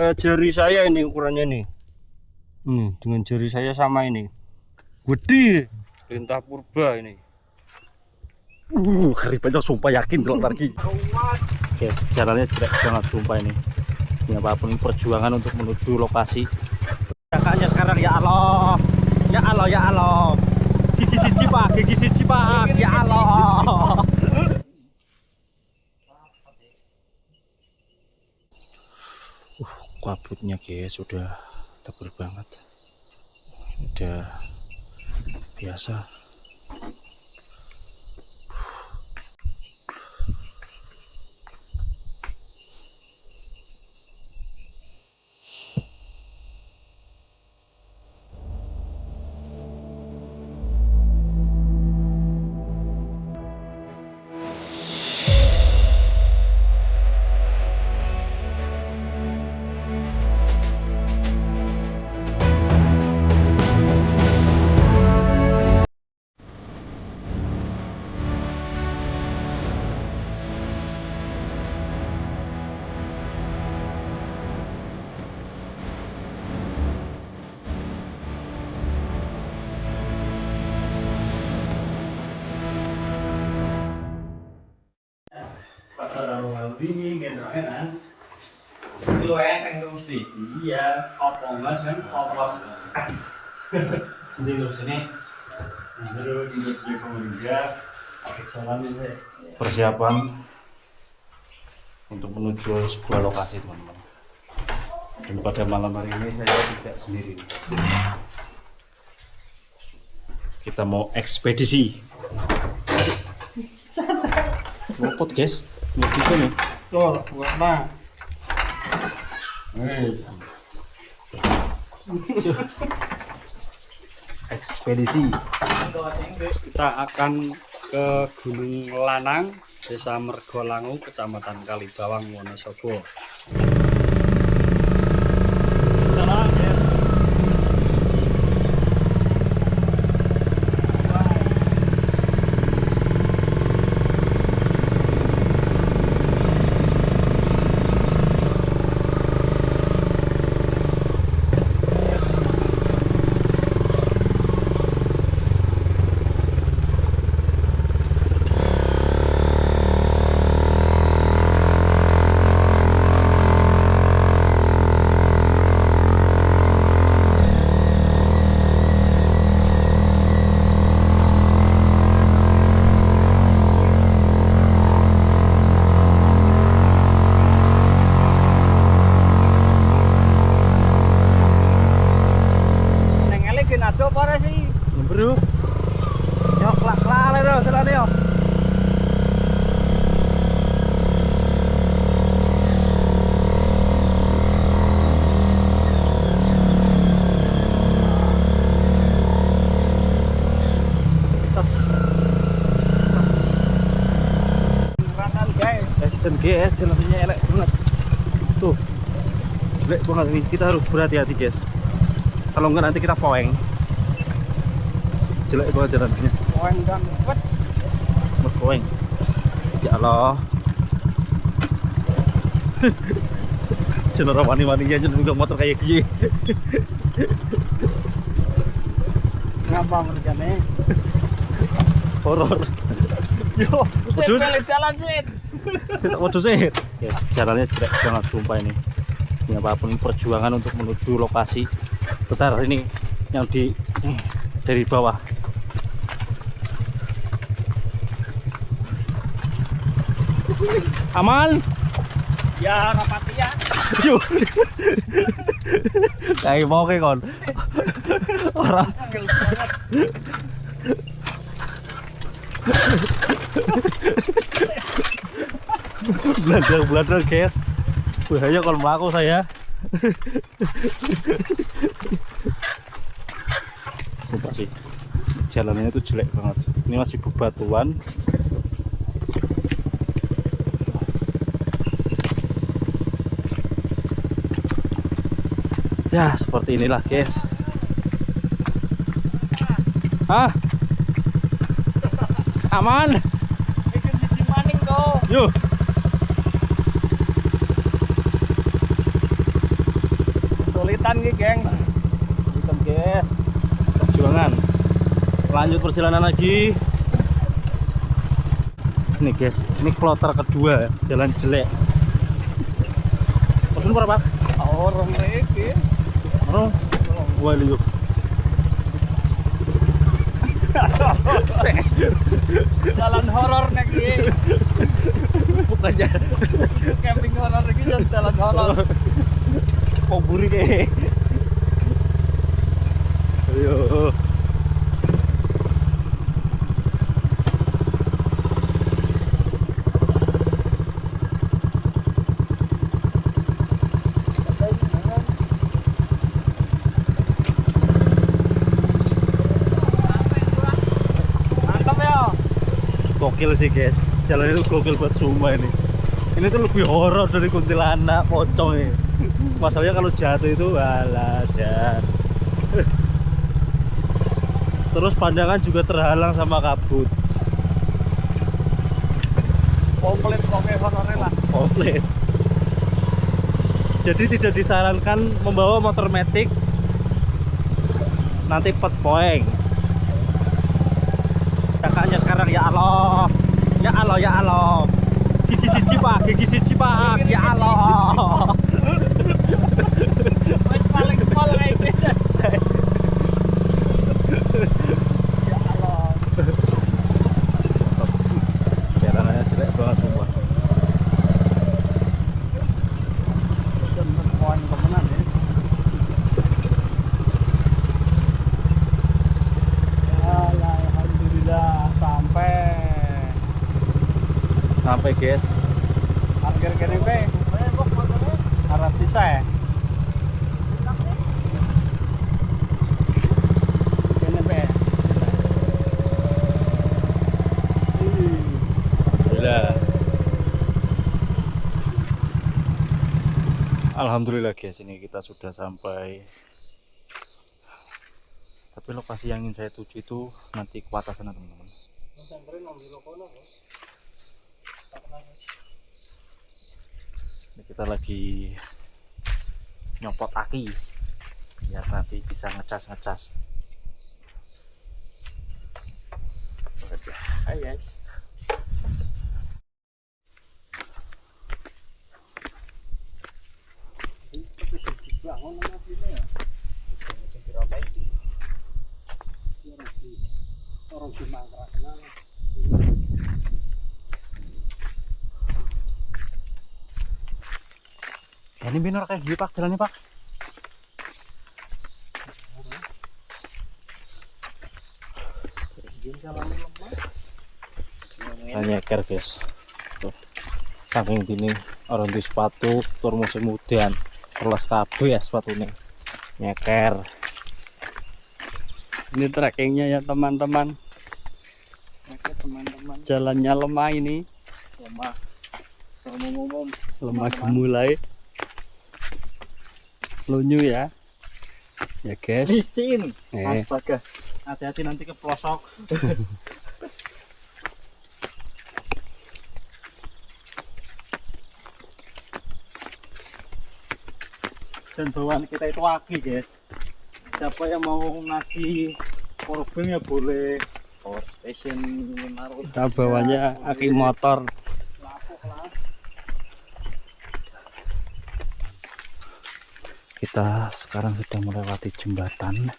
kayak jari saya ini ukurannya nih. Dengan jari saya sama ini. Gede. Perintah purba ini. Ngeri banget, sumpah yakin kalau lagi. Oke, jalannya jelek banget sumpah ini. Ini apapun perjuangan untuk menuju lokasi. Kakaknya sekarang ya Allah. Ya Allah, ya Allah. Gigi siji Pak, ya Allah. Kabutnya guys sudah tebal banget. Udah biasa. Dingin kan lu kan mesti iya opongan kan opong ini sini baru di pemerintah persiapan untuk menuju sebuah lokasi teman-teman. Dan pada malam hari ini saya tidak sendiri, kita mau ekspedisi ngopot guys. Ini nih. Tuh, warna. Ekspedisi. Kita akan ke Gunung Lanang, Desa Mergolangu, Kecamatan Kalibawang, Wonosobo. Bro, yo klak-klak lho celane yo. Guys, jalannya elek banget. Tuh, elek banget nih. Kita harus berhati-hati guys. Kalau enggak nanti kita poeng. Jelek banget jalannya. Poeng dan kuat. Poeng. Ya Allah. Cenora wani-waninya juga motor kayak gini. Ngapa merjane? Horor. Yo, jalan sih. Tidak mau sih. Ya, jalannya jelek banget sumpah ini. Ini apapun perjuangan untuk menuju lokasi. Bentar, ini yang dari bawah. Aman? Ya, rapati ya. Yuk. Kayak mau ke kon. Orang. Belajar guys. Bahaya kalau melaku saya. Sumpah sih, jalannya itu jelek banget. Ini masih bebatuan. Ya seperti inilah guys. Aman. Yuk. Sulitan nih, gengs. Hitam guys. Perjuangan. Lanjut perjalanan lagi. Ini guys, ini kloter kedua, jalan jelek. Maksudnya berapa, Pak? Orang lagi. Orang. Wah, liuk. Jalan horor nih. Bukannya Camping horor lagi jalan horor. kok buri deh. Ayo. Mantap ya. Gokil sih guys, jalan itu gokil buat Suma ini. Ini tuh lebih horor dari kuntilanak, pocong ini. Masalahnya kalau jatuh itu alah jar. Terus pandangan juga terhalang sama kabut. Komplit pokoknya horornya lah. Komplit. Jadi tidak disarankan membawa motor metik, nanti pet poeng. Kakaknya sekarang ya Allah, ya Allah, ya Allah. Gigi siji pak, gigi siji pak, ya Allah. Paling kepala kayak gitu. Ya Allah. Jalanannya jelek banget semua. Poin kemenangan ya. Alhamdulillah Sampai guys. parkir kene pe. Arah bisa ya. Kene pe. Alhamdulillah guys, ini kita sudah sampai. Tapi lokasi yang ingin saya tuju itu nanti ke atas sana teman-teman. Ini kita lagi nyopot aki biar nanti bisa ngecas. Hai guys. Ini bener kayak gini pak jalannya pak. Nyeker guys. Tuh. Saking gini orang di sepatu tur musim udan terus kabeh ya sepatunya nyeker. Ini trekkingnya ya teman-teman. Oke teman-teman. Jalannya lemah ini. Lemah. Ngomong-ngomong Lemah gemulai. Lunyu ya. Ya guys. licin. Eh. Astaga. Hati-hati nanti ke pelosok. Dan bawaan kita itu aki guys. Siapa yang mau ngasih powerbank ya boleh. Power station menaruh. Kita bawanya aki motor. Kita sekarang sudah melewati jembatan.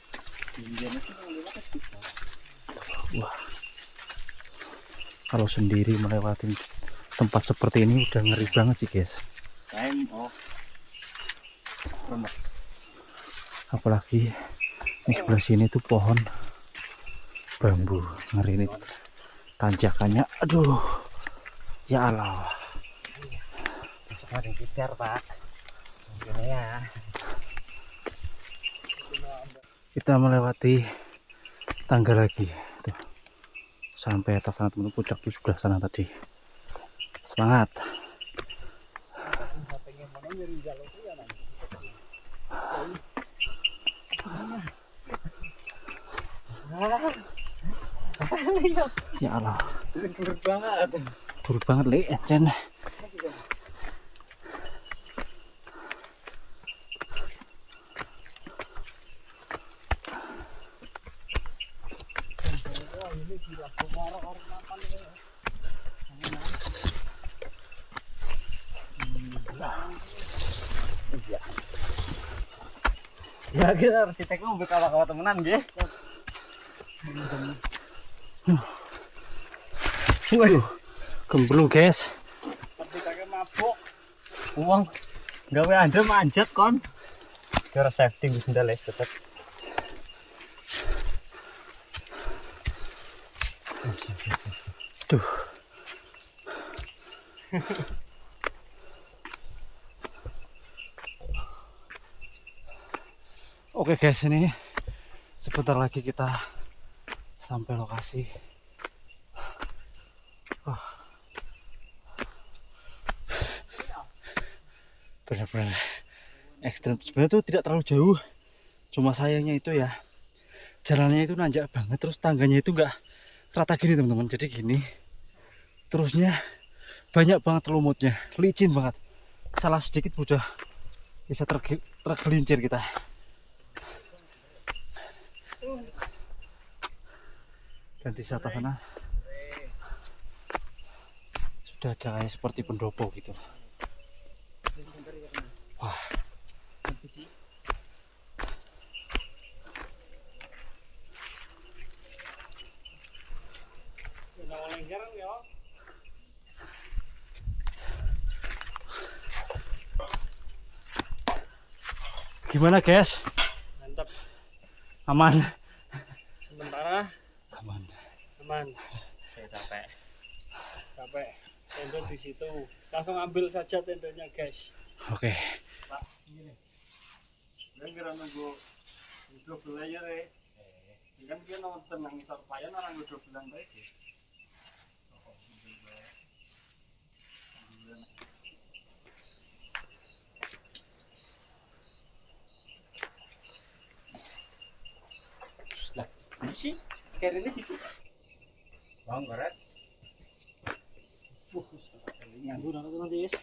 Wah, kalau sendiri melewati tempat seperti ini udah ngeri banget sih guys. Apalagi di sebelah sini tuh pohon bambu, ngeri ini tanjakannya. Aduh, ya Allah. Ada gitar pak. Ya. Kita melewati tangga lagi tuh. Sampai atas sana teman, puncak tuh sebelah sana tadi. Semangat. Ya Allah. Turut banget. Turut banget le, Cen. Ya kita arsitek mau kawan-kawan temenan nggih. Waduh, gemblu guys. Arsiteknya mabuk. Uang gawe anda manjat kon. Biar safety wis ndales tetep. Duh. Oke guys, ini sebentar lagi kita sampai lokasi. Benar-benar ekstrem. Sebenarnya tuh tidak terlalu jauh, cuma sayangnya itu ya jalannya itu nanjak banget, terus tangganya itu enggak rata gini teman-teman. Jadi gini terusnya banyak banget lumutnya, licin banget. Salah sedikit udah bisa tergelincir kita. Dan di atas sana sudah ada kayak seperti pendopo gitu. Wah. Gimana guys? Mantap. Aman? Sementara Aman. aman. Saya capek. Tenda di situ. Langsung ambil saja tendanya guys. Oke. Pak, ini. Dan kira nunggu hidup belajar ya. Kan dia nonton nang isor payan orang udah bilang baik. Lah, sih kayak ini sih. Bang, karet. Nyanggu teman-teman guys.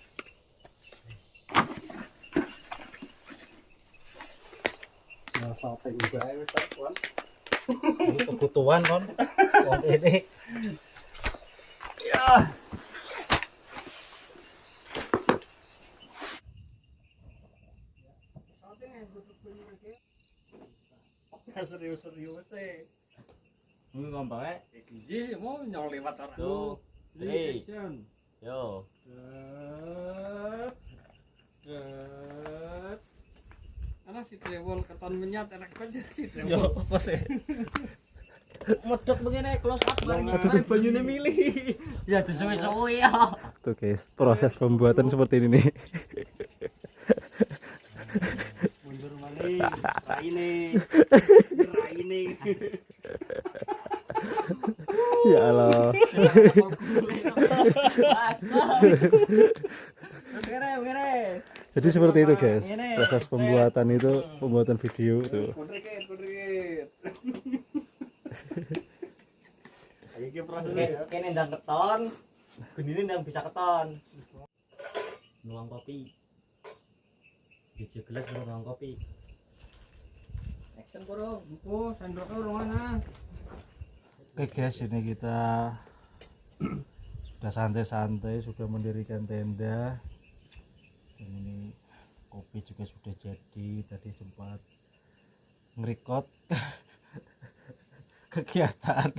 Nah, sampai juga ya kawan. Ini kebutuhan kon. Oh, ini. Ya. Serius-serius sih. Ini ngomongnya Iki mau nyol lewat orang. 2, 3, action. yo. Anak si Trewol keton menyat enak banget si Yo, Trewol. apa sih? Medok begini close up Mari banyune milih. ya sesuai ya. Tuh guys, proses pembuatan seperti ini nih. Mundur malih. Raine. Raine. Ya Allah. Begini. Jadi seperti itu guys, proses pembuatan itu, pembuatan video tuh. Kudrikit. Iki proses ya. Kene ndang keton, gendine ndang bisa keton. Nuang kopi. Biji gelas nuang kopi. Action kurang. Oh, sendoknya urung ana. Oke guys, ini kita sudah santai-santai, sudah mendirikan tenda. Dan ini kopi juga sudah jadi. Tadi sempat ngerekod kegiatan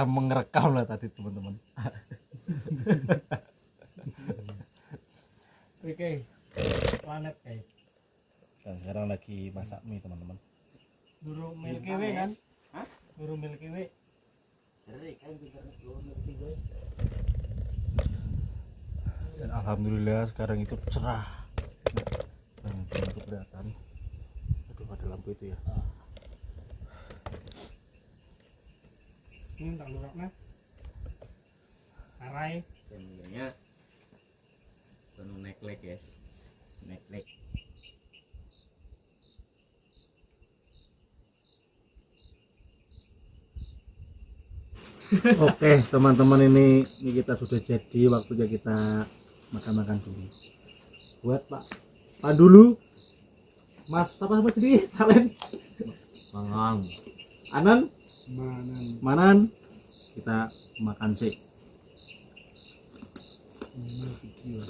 mengerekam lah tadi teman-teman. Oke. Planet kayak. Dan sekarang lagi masak mie teman-teman. Duru Milky Way kan? Hah? Duru Milky Way. Dan alhamdulillah sekarang itu cerah. Nah, itu kelihatan. Aduh, ada lampu itu ya. Ini tak luraknya. Arai. Sebenarnya penuh neklek guys. Neklek. Oke teman-teman, ini kita sudah jadi, waktunya kita makan-makan dulu. Buat Pak dulu, Mas apa jadi talent? Mangang. Anan, Manan. Kita makan sih. Video.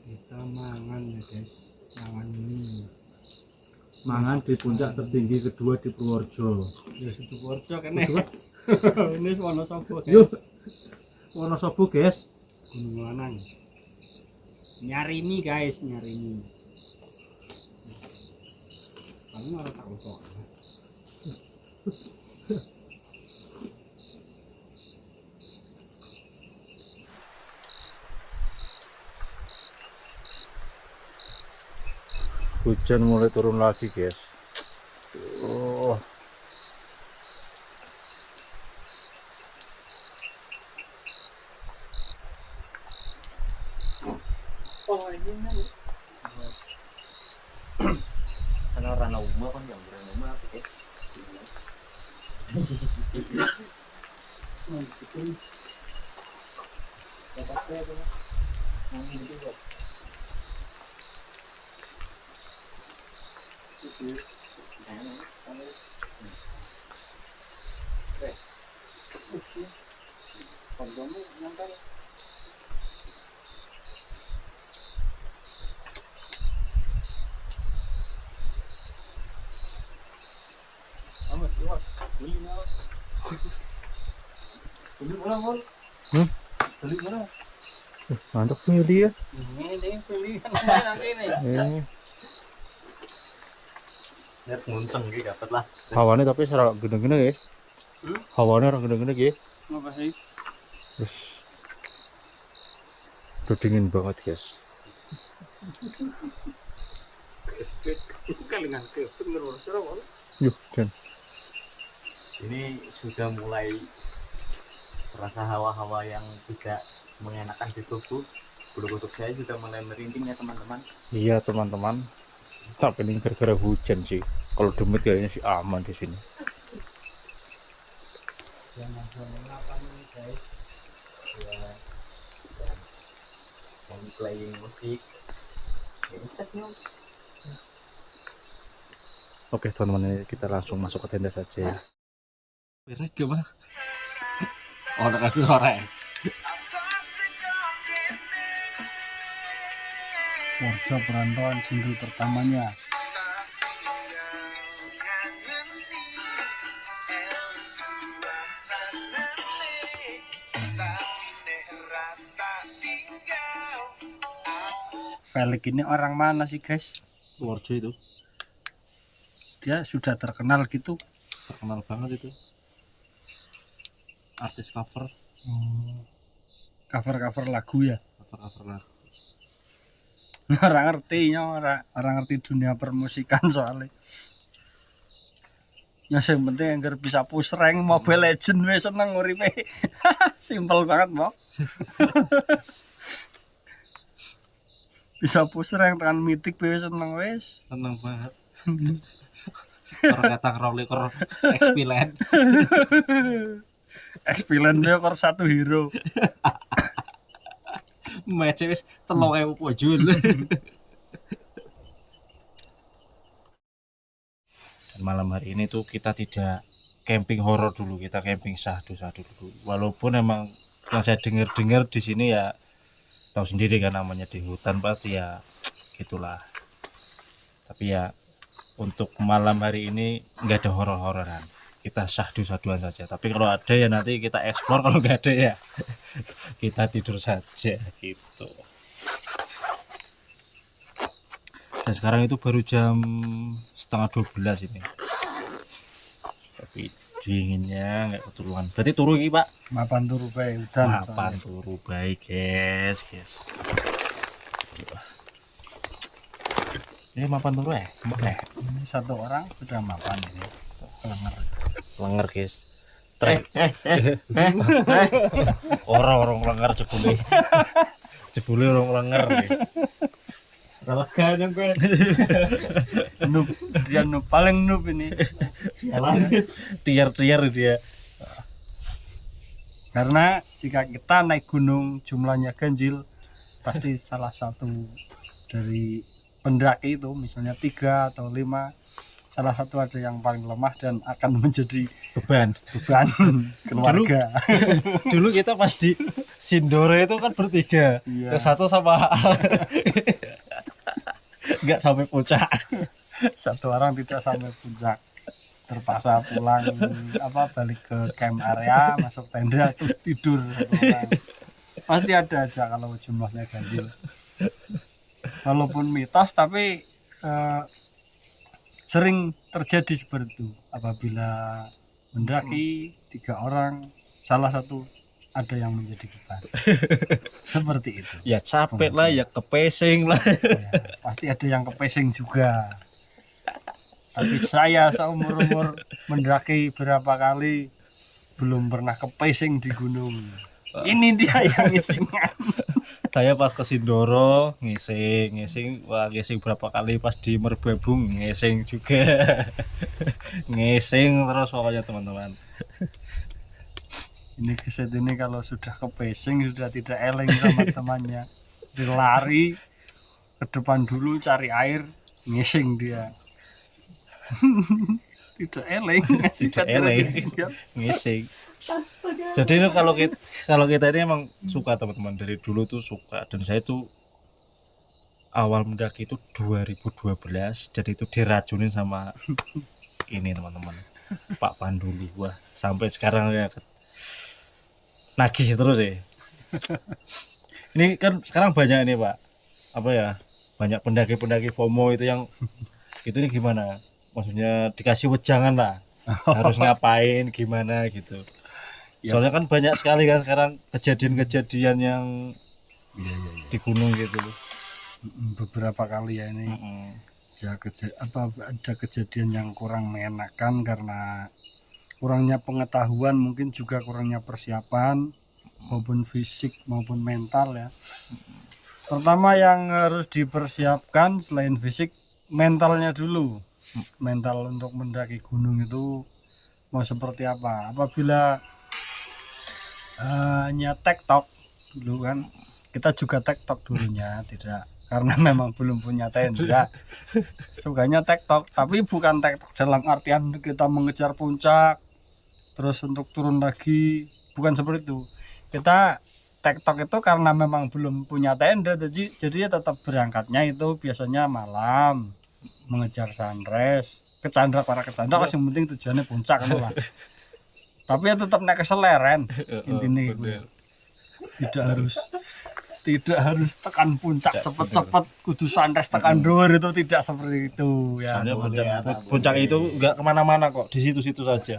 Kita mangan ya guys, mangan mie. Mangan di puncak tertinggi kedua di Purworejo. Ya situ Purworejo kan ya. Ini Wonosobo guys. Yuk. Wonosobo guys. Gunung Lanang. Nyari mie guys, nyari mie. Paling orang tak lupa. Hujan mulai turun lagi guys. Oh. Karena Rana Uma kan yang Rana Uma apa ya? Mantap nih dia. Ini pilihan nanti nih. Lihat ngunceng gitu dapat lah. Hawane tapi serak gede-gede ya. Hawane orang gede-gede ya. Apa sih? Terus udah dingin banget guys. Kalingan ke bener orang Yuk dan Ini sudah mulai terasa hawa-hawa yang tidak mengenakan di tubuh. Bulu kuduk saya sudah mulai merinding ya teman-teman. iya teman-teman. Tapi ini gara-gara hujan sih. Kalau demit kayaknya sih aman di sini. Jangan apa nih guys. Ya, dan playing musik. Oke teman-teman, kita langsung masuk ke tenda saja ya. Ini gimana? Orang aku orang. Warga perantauan single pertamanya. Felix ini orang mana sih guys? Purworejo itu Dia sudah terkenal gitu. terkenal banget itu. Artis cover, Cover-cover lagu ya. cover lah. Orang ngerti orang ngerti dunia permusikan soalnya. Yang penting yang bisa push rank Mobile Legend wes seneng uripe. Simpel banget, Bok. Bisa push rank tekan mitik wes seneng wes. Seneng banget. Orang kata Crawler Expilen. Expilen kor satu hero. Match wis 3.000 pojul. Dan malam hari ini tuh kita tidak camping horor dulu, kita camping syahdu dulu. Walaupun emang yang saya dengar di sini ya tahu sendiri kan namanya di hutan pasti ya gitulah. Tapi ya untuk malam hari ini nggak ada horor-hororan. Kita syahdu-syahduan saja. Tapi kalau ada ya nanti kita explore, kalau nggak ada ya kita tidur saja gitu. Dan sekarang itu baru jam 11:30 ini. Tapi dinginnya nggak keturunan. Berarti turu iki, Pak? Mapan turu bae udan. Mapan turu baik, guys. Ini mapan turu ya? Ini satu orang sudah mapan ini. Lenger guys. Orang lenger jebule orang lenger guys. Releganya gue. Noob, dia noob paling noob ini. Tiar dia. Karena jika kita naik gunung jumlahnya ganjil, pasti salah satu dari pendaki itu misalnya 3 atau 5, salah satu ada yang paling lemah dan akan menjadi beban. keluarga. Dulu kita pas di Sindoro itu kan bertiga. Iya. Yang satu sama nggak sampai puncak. Satu orang tidak sampai puncak, terpaksa pulang balik ke camp area, masuk tenda tuh tidur satu orang. Pasti ada aja kalau jumlahnya ganjil. Walaupun mitos tapi sering terjadi seperti itu. Apabila mendaki 3 orang, salah satu ada yang menjadi beban. Seperti itu. Ya capek lah, ya kepesing lah. Ya, pasti ada yang kepesing juga. Tapi saya seumur-umur mendaki berapa kali belum pernah kepesing di gunung. Ini dia yang ngisingan. Saya pas ke Sindoro ngising, wah ngising berapa kali, pas di Merbabung ngising juga. Ngising terus pokoknya teman-teman. Ini keset ini kalau sudah kepesing sudah tidak eleng sama temannya. Dilari ke depan dulu cari air, ngising dia. Tidak eleng, Tidak eleng. Ngising. Jadi itu kalau kita ini emang suka teman-teman, dari dulu tuh suka, dan saya tuh awal mendaki itu 2012, jadi itu diracunin sama ini teman-teman, Pak Pandulu. Wah sampai sekarang ya nagih terus ya. Ini kan sekarang banyak ini Pak, banyak pendaki-pendaki FOMO itu yang itu, ini gimana? Maksudnya dikasih wejangan lah, harus ngapain gimana gitu. Soalnya kan banyak sekali kan sekarang kejadian-kejadian yang di gunung gitu. Beberapa kali ya ini ada kejadian yang kurang mengenakan karena kurangnya pengetahuan, mungkin juga kurangnya persiapan maupun fisik maupun mental ya. Pertama yang harus dipersiapkan selain fisik, mentalnya dulu. Mental untuk mendaki gunung itu mau seperti apa. Apabila hanya tektok dulu kan, kita juga tektok dulunya, tidak karena memang belum punya tenda, sukanya tektok, tapi bukan tektok dalam artian kita mengejar puncak terus untuk turun lagi, bukan seperti itu. Kita tektok itu karena memang belum punya tenda, jadi ya tetap berangkatnya itu biasanya malam mengejar sunrise, kecandrak para kecandrak, yang penting tujuannya puncak kan lah. Tapi ya tetap naik keseleren intinya gitu. Tidak harus tekan puncak cepet-cepet, kudu sunrise tekan dhuwur, itu tidak seperti itu ya. Puncak itu enggak kemana-mana kok, di situ-situ saja.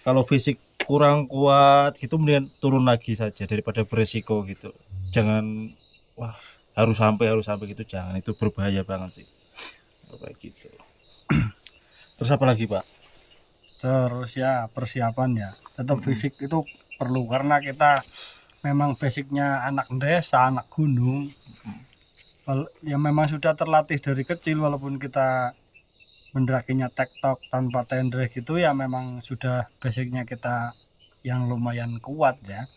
Kalau fisik kurang kuat gitu mending turun lagi saja daripada beresiko gitu. Jangan harus sampai gitu, jangan, itu berbahaya banget sih. Kayak gitu. Terus apa lagi Pak? Terus ya persiapan ya, tetap fisik itu perlu karena kita memang basicnya anak desa, anak gunung, ya memang sudah terlatih dari kecil. Walaupun kita mendakinya tektok tanpa tenda gitu ya, memang sudah basicnya kita yang lumayan kuat ya.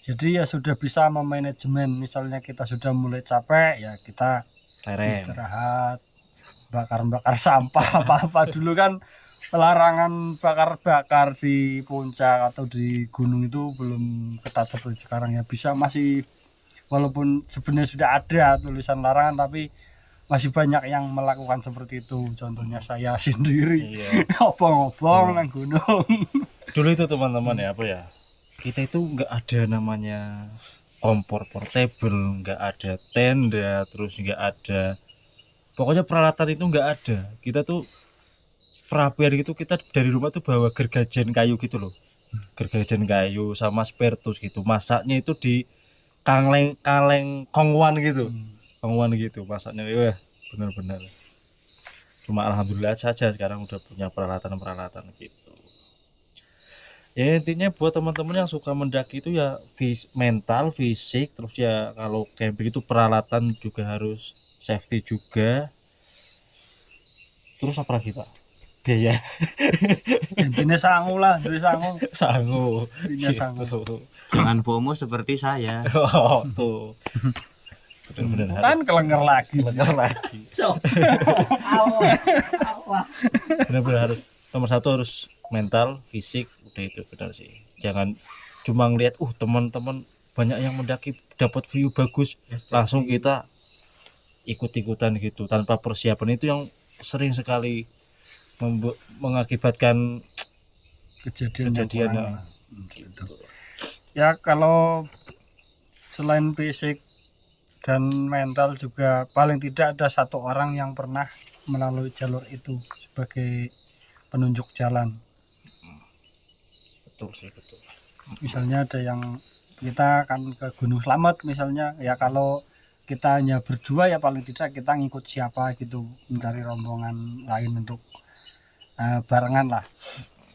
Jadi ya sudah bisa memanajemen, misalnya kita sudah mulai capek ya kita istirahat, bakar sampah apa dulu kan. Larangan bakar-bakar di puncak atau di gunung itu belum ketat seperti sekarang ya. Bisa masih, walaupun sebenarnya sudah ada tulisan larangan, tapi masih banyak yang melakukan seperti itu. Contohnya saya sendiri, obong-obong nang gunung. Dulu itu teman-teman ya, kita itu nggak ada namanya kompor portable, nggak ada tenda, terus nggak ada, pokoknya peralatan itu nggak ada. Kita tuh perapian gitu, kita dari rumah tuh bawa gergajian kayu gitu loh, gergajian kayu sama spiritus gitu. Masaknya itu di kaleng kongwan gitu, masaknya. Wah benar-benar. Cuma alhamdulillah saja sekarang udah punya peralatan gitu. Ya intinya buat teman-teman yang suka mendaki itu ya mental, fisik, terus ya kalau camping itu peralatan juga harus safety juga. Terus apa lagi Pak? Biaya. Intinya sangu lah, dari sangu. Sangu. Intinya sangu. Jangan FOMO seperti saya. Oh, tuh. Benar-benar harus Kan kelenger lagi. belajar lagi. Cok. Allah. Benar-benar harus nomor satu harus mental, fisik, udah itu benar sih. Jangan cuma ngeliat teman-teman banyak yang mendaki dapat view bagus, langsung kita ikut-ikutan gitu tanpa persiapan. Itu yang sering sekali mengakibatkan Kejadian yang kejadian kurang. Gitu. Ya kalau selain fisik dan mental juga paling tidak ada satu orang yang pernah melalui jalur itu sebagai penunjuk jalan. betul sih, betul. Misalnya ada yang kita kan ke Gunung Slamet misalnya, ya kalau kita hanya berdua ya paling tidak kita ngikut siapa gitu, mencari rombongan lain untuk barengan lah,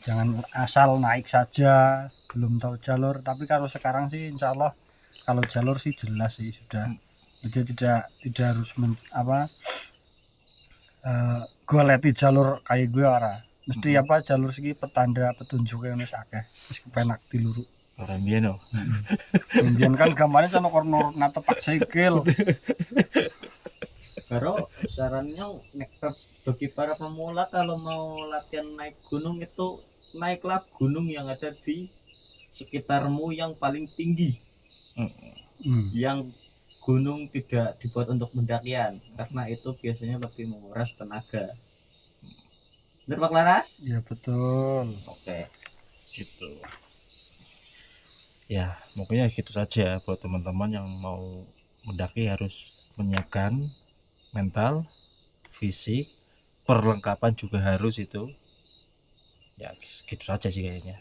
jangan asal naik saja belum tahu jalur. Tapi kalau sekarang sih insya Allah kalau jalur sih jelas sih sudah, jadi tidak harus goleti jalur kayak gue ora mesti jalur segi petanda petunjuknya wis akeh wis kepenak diluru. Orang biyen Kemudian kan gambarnya cuma kornor natepak sikil. Baru sarannya bagi para pemula kalau mau latihan naik gunung itu naiklah gunung yang ada di sekitarmu yang paling tinggi. Yang gunung tidak dibuat untuk pendakian karena itu biasanya lebih menguras tenaga. Benar Pak Laras? Iya betul. Oke. gitu. Ya pokoknya gitu saja buat teman-teman yang mau mendaki harus menyiapkan mental, fisik, perlengkapan juga harus itu. Ya gitu saja sih kayaknya.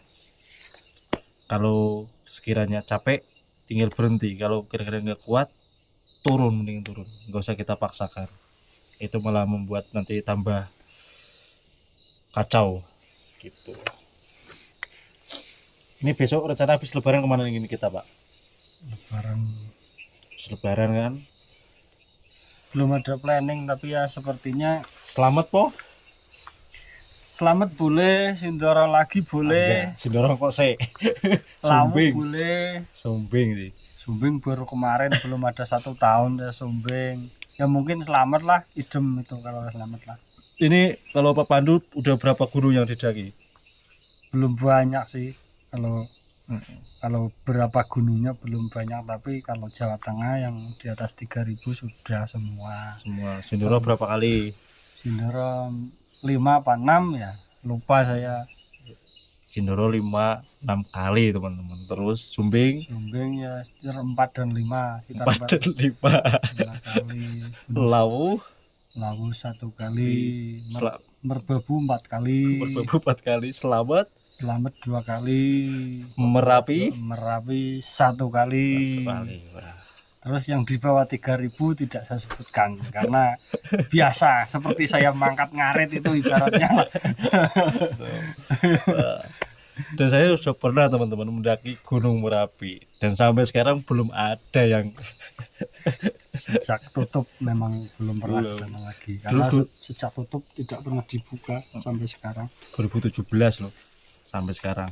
Kalau sekiranya capek tinggal berhenti, kalau kira-kira nggak kuat turun, mending turun, nggak usah kita paksakan, itu malah membuat nanti tambah kacau gitu. Ini besok rencana habis lebaran kemana ini kita Pak? Lebaran kan Belum ada planning tapi ya sepertinya selamat po. Selamat boleh, Sindoro lagi boleh, Sindoro kok se Lawu Sumbing. boleh. Sumbing sih. Sumbing baru kemarin belum ada 1 tahun ya Sumbing. Ya mungkin selamat lah, idem itu kalau selamat lah. Ini kalau Pak Pandu udah berapa gunung yang didaki? Belum banyak sih. Kalau berapa gunungnya belum banyak, tapi kalau Jawa Tengah yang di atas 3.000 sudah semua. Sindoro berapa kali? Sindoro 5 apa 6 ya, lupa saya. Sindoro 5-6 kali teman-teman. Terus Sumbing Sumbing ya 4 dan 5, kita 4 dan 5. kali. Lawu 1 kali, Sel- Merbabu 4 kali, Merbabu 4 kali, Selamat 2 kali, Merapi Merapi 1 kali. Wah. Terus yang di bawah 3.000 tidak saya sebutkan karena biasa seperti saya mangkat ngarit itu ibaratnya. Dan saya sudah pernah teman-teman mendaki Gunung Merapi dan sampai sekarang belum ada yang Sejak tutup memang belum pernah Belum. ke sana lagi karena Dulu- sejak tutup tidak pernah dibuka sampai sekarang. 2017 loh sampai sekarang.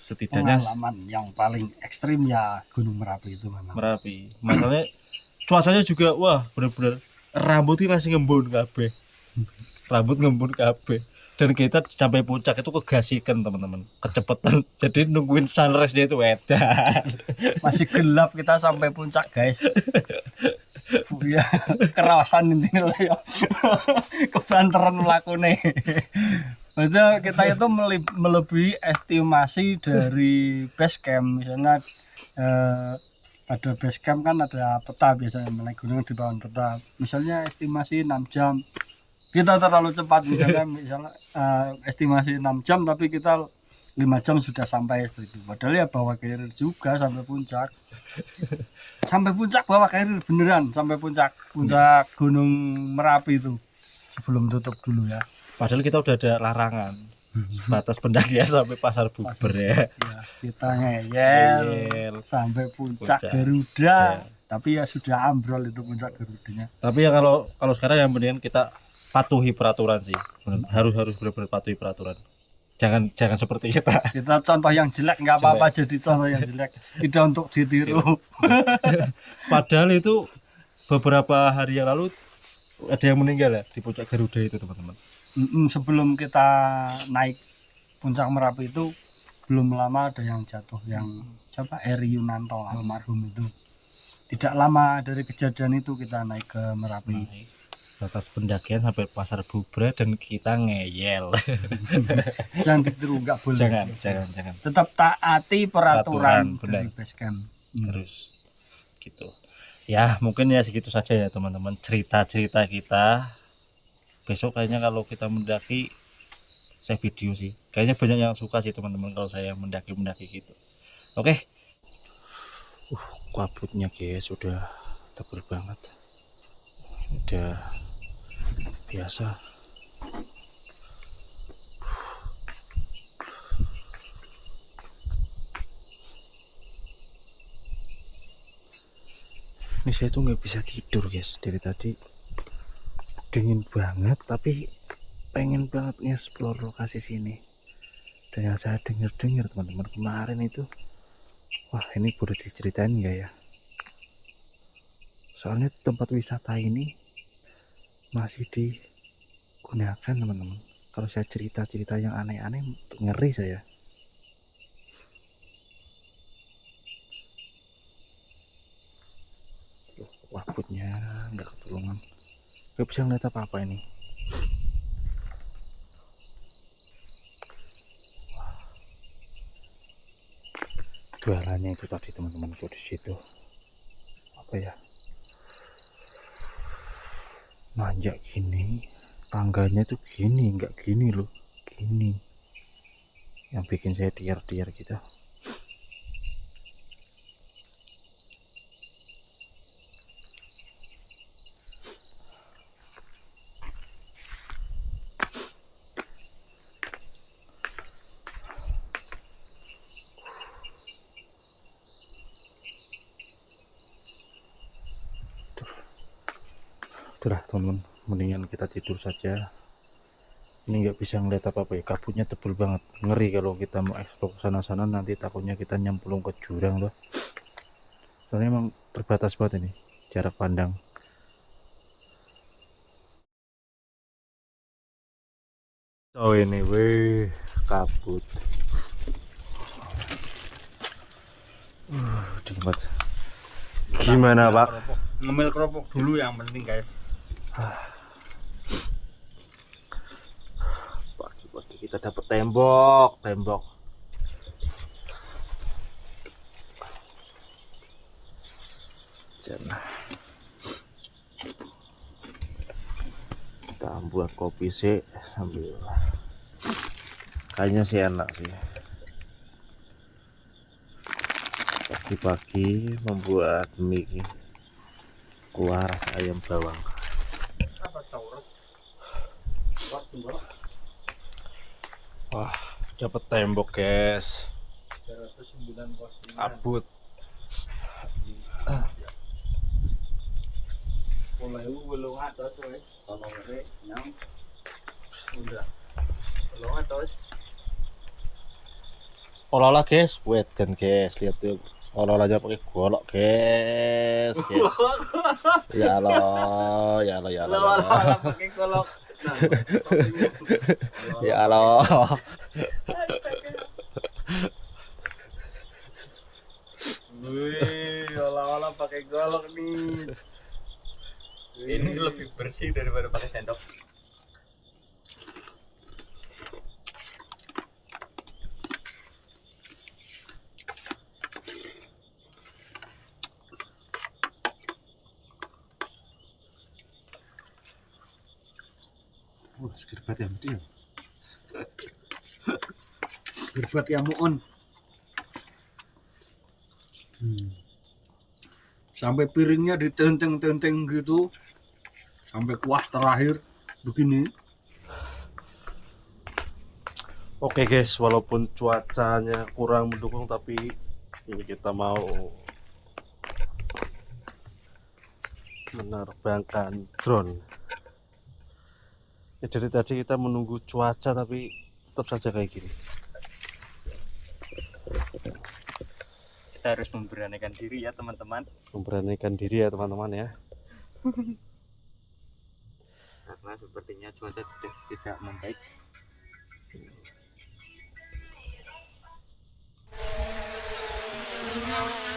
Setidaknya Pengalaman yang paling ekstrim ya Gunung Merapi itu memang. Merapi. Masalahnya cuacanya juga wah bener-bener rambutnya masih ngembun kabeh. Rambut ngembun kabeh. Dan kita sampai puncak itu kegasikan teman-teman, kecepatan. Jadi nungguin sunrise dia itu edan. Masih gelap kita sampai puncak guys. Ya kerawasan intinya lah ya. Kebanteran melakukannya. Maksudnya kita itu melebihi estimasi dari base camp. Misalnya ada base camp kan ada peta biasanya naik gunung di bawah peta. Misalnya estimasi 6 jam. Kita terlalu cepat misalnya estimasi 6 jam tapi kita 5 jam sudah sampai seperti itu. Padahal ya bawa carrier juga sampai puncak. Sampai puncak bawa carrier beneran sampai puncak Gunung Merapi itu. Sebelum tutup dulu ya. Padahal kita udah ada larangan batas pendakian sampai Pasar Buber ya. Ya, kita ngeyel sampai puncak Garuda. Tapi ya sudah ambrol itu puncak Garudanya. Tapi ya kalau sekarang yang mendingan kita patuhi peraturan sih. Harus benar-benar patuhi peraturan. Jangan seperti kita. Kita contoh yang jelek nggak apa-apa jadi contoh yang jelek. Tidak untuk ditiru. Padahal itu beberapa hari yang lalu ada yang meninggal ya di puncak Garuda itu teman-teman. Sebelum kita naik puncak Merapi itu belum lama ada yang jatuh, yang siapa, Eri Yunanto almarhum itu. Tidak lama dari kejadian itu kita naik ke Merapi. Batas pendakian sampai Pasar Bubra dan kita ngeyel. Jangan ditiru, nggak boleh. Jangan. Tetap taati peraturan benar. dari base camp. Terus gitu. Ya mungkin ya segitu saja ya teman-teman cerita-cerita kita. Besok kayaknya kalau kita mendaki saya video sih. Kayaknya banyak yang suka sih teman-teman kalau saya mendaki gitu. Oke. Kabutnya guys sudah tebal banget. Udah biasa. Ini saya tuh nggak bisa tidur guys dari tadi, dingin banget tapi pengen banget nge-explore lokasi sini. Dan yang saya dengar teman-teman kemarin itu, wah ini boleh diceritain nggak ya? Soalnya tempat wisata ini masih digunakan teman-teman. Kalau saya cerita yang aneh-aneh ngeri saya. Kabutnya nggak ketulungan, nggak bisa ngeliat apa-apa ini. Jualannya itu tadi teman-teman tuh di situ apa ya, nanjak gini, tangganya tuh gini, nggak gini loh, gini yang bikin saya tiar-tiar gitu. Udah teman-teman, mendingan kita tidur saja. Ini nggak bisa ngeliat apa-apa ya, kabutnya tebel banget, ngeri kalau kita mau eksplor sana-sana nanti takutnya kita nyemplung ke jurang loh. Soalnya emang terbatas banget ini jarak pandang. Oh ini weh kabut. Dingin banget. Gimana Pak? Ngemil keropok dulu yang penting guys. Pagi-pagi kita dapat tembok. Jangan. Kita buat kopi sih sambil. Kayaknya sih enak sih. Pagi-pagi membuat mie kuah rasa ayam bawang. Wah, dapat tembok guys. Kabut. Mulai belum atas weh. Kalau ngere nyam. Udah. Belum atas. Olah guys, wait dan guys, lihat tuh. Olahnya pakai golok guys. Ya Allah. Olah pakai golok. Ya Allah. Wih, olah-olah pakai golok nih. Ini lebih bersih daripada pakai sendok. Seger banget ya betul. Berbuat ya muon. Sampai piringnya ditenteng-tenteng gitu. Sampai kuah terakhir begini. Oke guys, walaupun cuacanya kurang mendukung tapi ini kita mau menerbangkan drone. Ya, dari tadi kita menunggu cuaca tapi tetap saja kayak gini. Kita harus memberanikan diri ya teman-teman. Memberanikan diri ya teman-teman ya. Karena sepertinya cuaca sudah tidak membaik.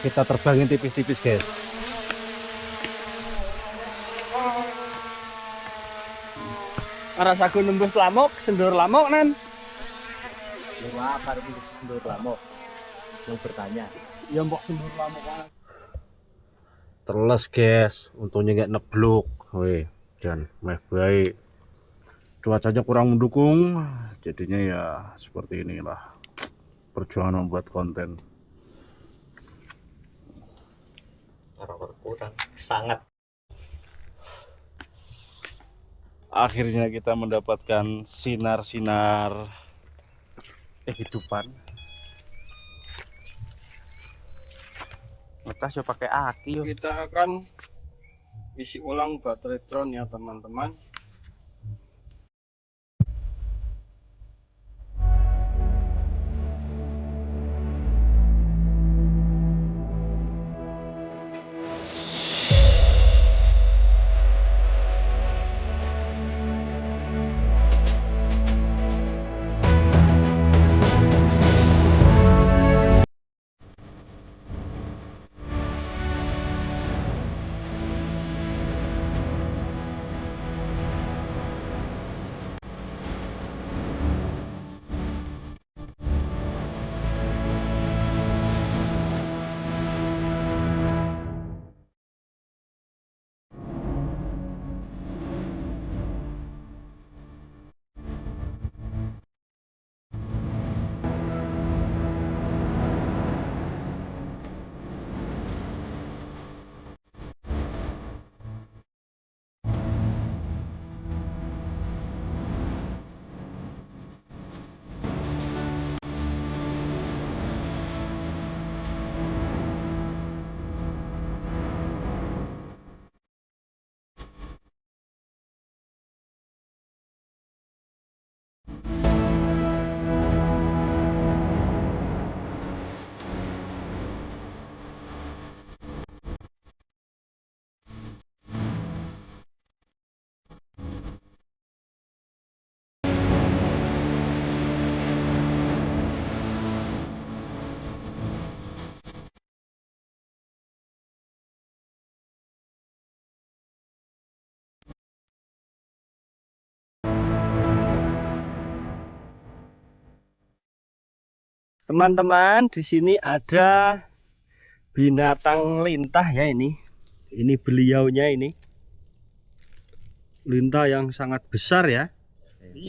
Kita terbangin tipis-tipis guys. Rasa gue nembus lamuk, sendur lamuk nan. Wah, baru mundur lama. Yang bertanya. Ya mbok sendur lamuk kan. Teles guys, untungnya nggak nebluk. Wih, dan meh baik. Cuacanya kurang mendukung, jadinya ya seperti inilah perjuangan membuat konten. Kurang sangat. Akhirnya kita mendapatkan sinar-sinar kehidupan. Ngetas ya pakai aki yuk. Kita akan isi ulang baterai drone ya teman-teman. Teman-teman, di sini ada binatang lintah ya ini. Ini beliaunya ini. Lintah yang sangat besar ya.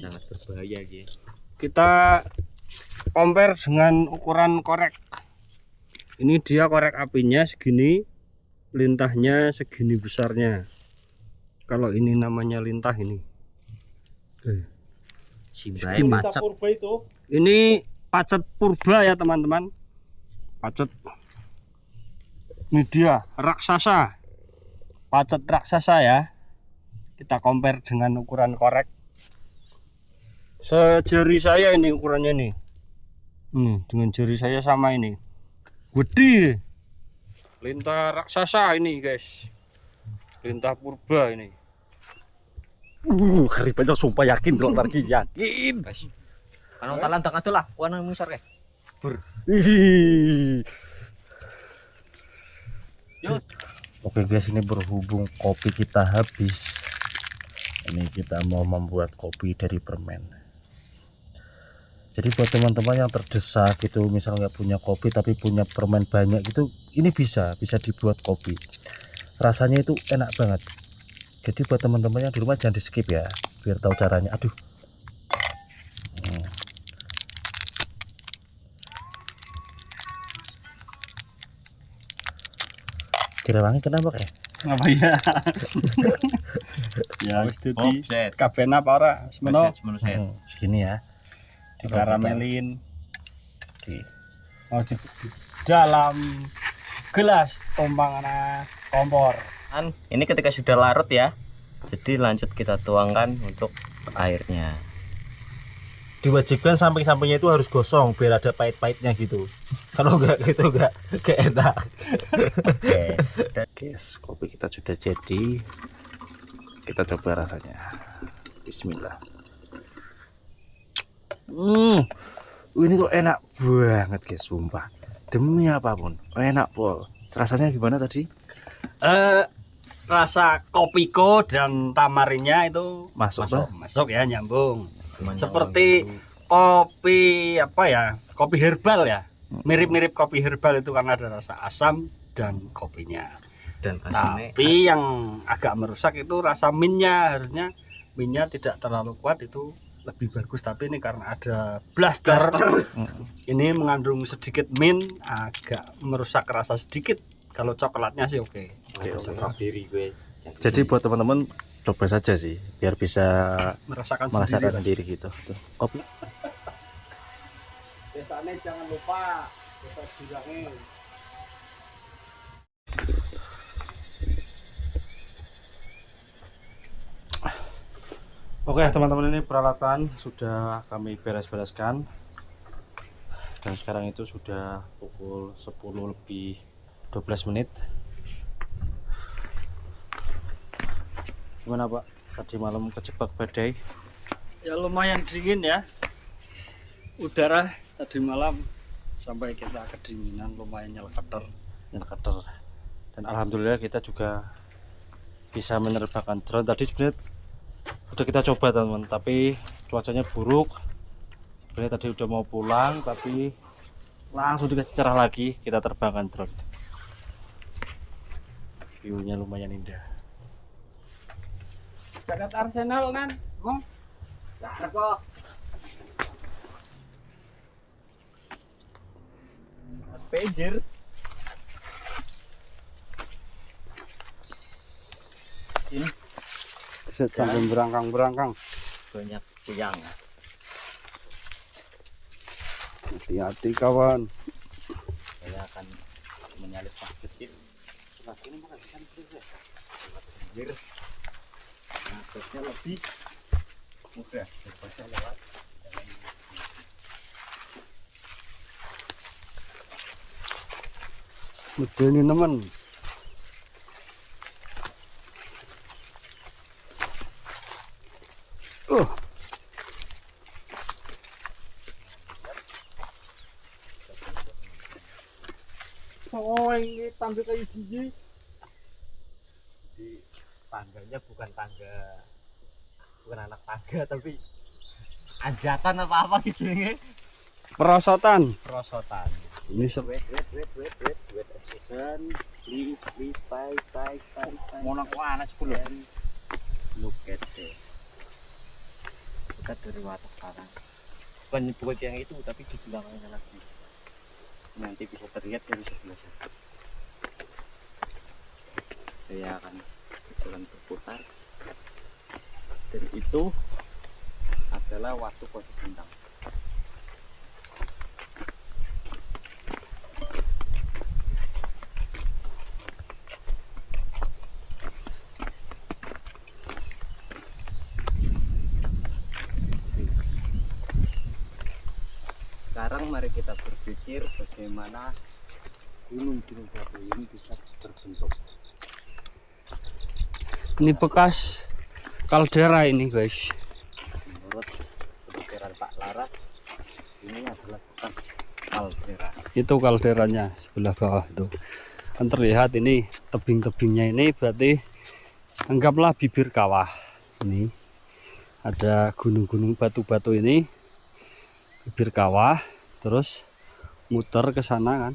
Sangat berbahaya gitu. Kita compare dengan ukuran korek. Ini dia korek apinya segini, lintahnya segini besarnya. Kalau ini namanya lintah ini. Simbai macet. Ini pacet purba ya teman-teman. Pacet. Ini dia raksasa. Pacet raksasa ya. Kita compare dengan ukuran korek. Sejari saya ini ukurannya nih. Dengan jari saya sama ini. Gede. Lintah raksasa ini guys. Lintah purba ini. Keribannya sumpah yakin kalau lagi yakin. Kanong talan tak atuh lah, kuana misor ke. Oke guys, ini berhubung kopi kita habis. Ini kita mau membuat kopi dari permen. Jadi buat teman-teman yang terdesak gitu, misal nggak punya kopi tapi punya permen banyak gitu, ini bisa dibuat kopi. Rasanya itu enak banget. Jadi buat teman-teman yang di rumah jangan di skip ya, biar tahu caranya. Aduh. Direwangi kenapa kayak? Apa ya? Ya wis dadi kabeh apa ora? Semeno. Segini ya. Dikaramelin. Di dalam gelas tumpang kompor. Ini ketika sudah larut ya. Jadi lanjut kita tuangkan untuk airnya. diwajibkan samping-sampingnya itu harus gosong biar ada pahit-pahitnya gitu. Kalau enggak gitu enggak enak. Guys, kopi kita sudah jadi. Kita coba rasanya. Bismillah. Ini tuh enak banget guys, sumpah. Demi apapun, enak pol. Rasanya gimana tadi? Rasa kopiko dan tamarinya itu Masuk ya, nyambung. Seperti kopi apa ya? Kopi herbal ya. Mirip-mirip kopi herbal itu karena ada rasa asam dan kopinya. Dan asinnya Tapi yang agak merusak itu rasa minnya. Harusnya minnya tidak terlalu kuat, itu lebih bagus. Tapi ini karena ada blaster, ini mengandung sedikit min, agak merusak rasa sedikit. Kalau coklatnya sih oke. strawberry gue. Jadi buat teman-teman coba saja sih biar bisa Merasakan sendiri gitu. Tuh, kopi. Biasanya jangan lupa kita bilangin. Oke teman-teman, ini peralatan sudah kami beres-bereskan dan sekarang itu sudah pukul 10 lebih 12 menit. Gimana Pak? Tadi malam kejebak badai? Ya lumayan dingin ya. Udara tadi malam sampai kita kedinginan, lumayan nyelketer. Dan alhamdulillah kita juga bisa menerbangkan drone. Tadi sebenarnya udah kita coba teman-teman, tapi cuacanya buruk. Sebenarnya tadi udah mau pulang tapi langsung dikasih cerah lagi, kita terbangkan drone. View-nya lumayan indah. Dekat Arsenal kan? Oh. Apa? Pager. Ini Sampai berangkang-berangkang. banyak tiang. Hati-hati kawan. Saya akan menyalip pasir sini. Ini makan ikan biar aksesnya lebih mudah daripada lewat Medeni teman. Oh, ini tampil kayak gigi. di tangganya bukan anak tangga tapi anjatan apa gitu nih. Perosotan. Perosotan. Ini Wait assistant, please stay. mau nak mana 10. Look at this. Kita dari watak sekarang. Bukan buat yang itu tapi di belakangnya lagi. Nanti bisa terlihat dari sebelah sana. Saya akan jalan berputar. Dan itu adalah waktu posisi bintang. Sekarang mari kita berpikir bagaimana gunung-gunung batu ini bisa terbentuk. Ini bekas kaldera ini guys. Menurut pemikiran Pak Laras, ini adalah bekas kaldera. Itu kalderanya sebelah bawah itu. Kan terlihat ini tebing-tebingnya, ini berarti anggaplah bibir kawah. Ini ada gunung-gunung batu-batu ini, bibir kawah, terus muter ke sana kan.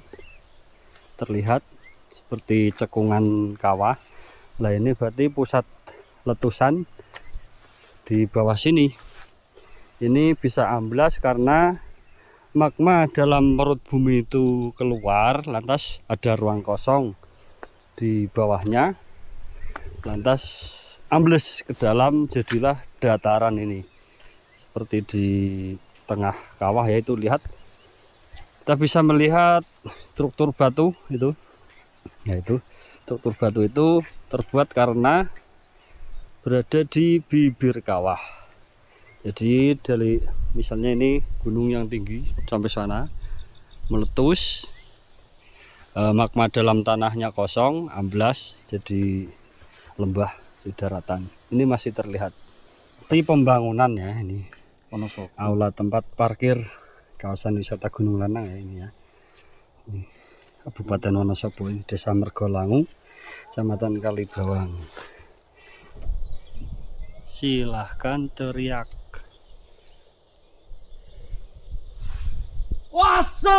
Terlihat seperti cekungan kawah. Nah ini berarti pusat letusan di bawah sini. Ini bisa amblas karena magma dalam perut bumi itu keluar, lantas ada ruang kosong di bawahnya, lantas ambles ke dalam, jadilah dataran ini seperti di tengah kawah. Yaitu lihat, kita bisa melihat struktur batu itu, yaitu struktur batu itu terbuat karena berada di bibir kawah. Jadi dari misalnya ini gunung yang tinggi sampai sana meletus, magma dalam tanahnya kosong, amblas jadi lembah di daratan. Ini masih terlihat. Seperti pembangunan ya ini. Wonosobo. Aula tempat parkir kawasan wisata Gunung Lanang ya ini ya. Ini Kabupaten Wonosobo, ini Desa Mergolangu, Kecamatan Kalibawang. Silahkan teriak. Waso!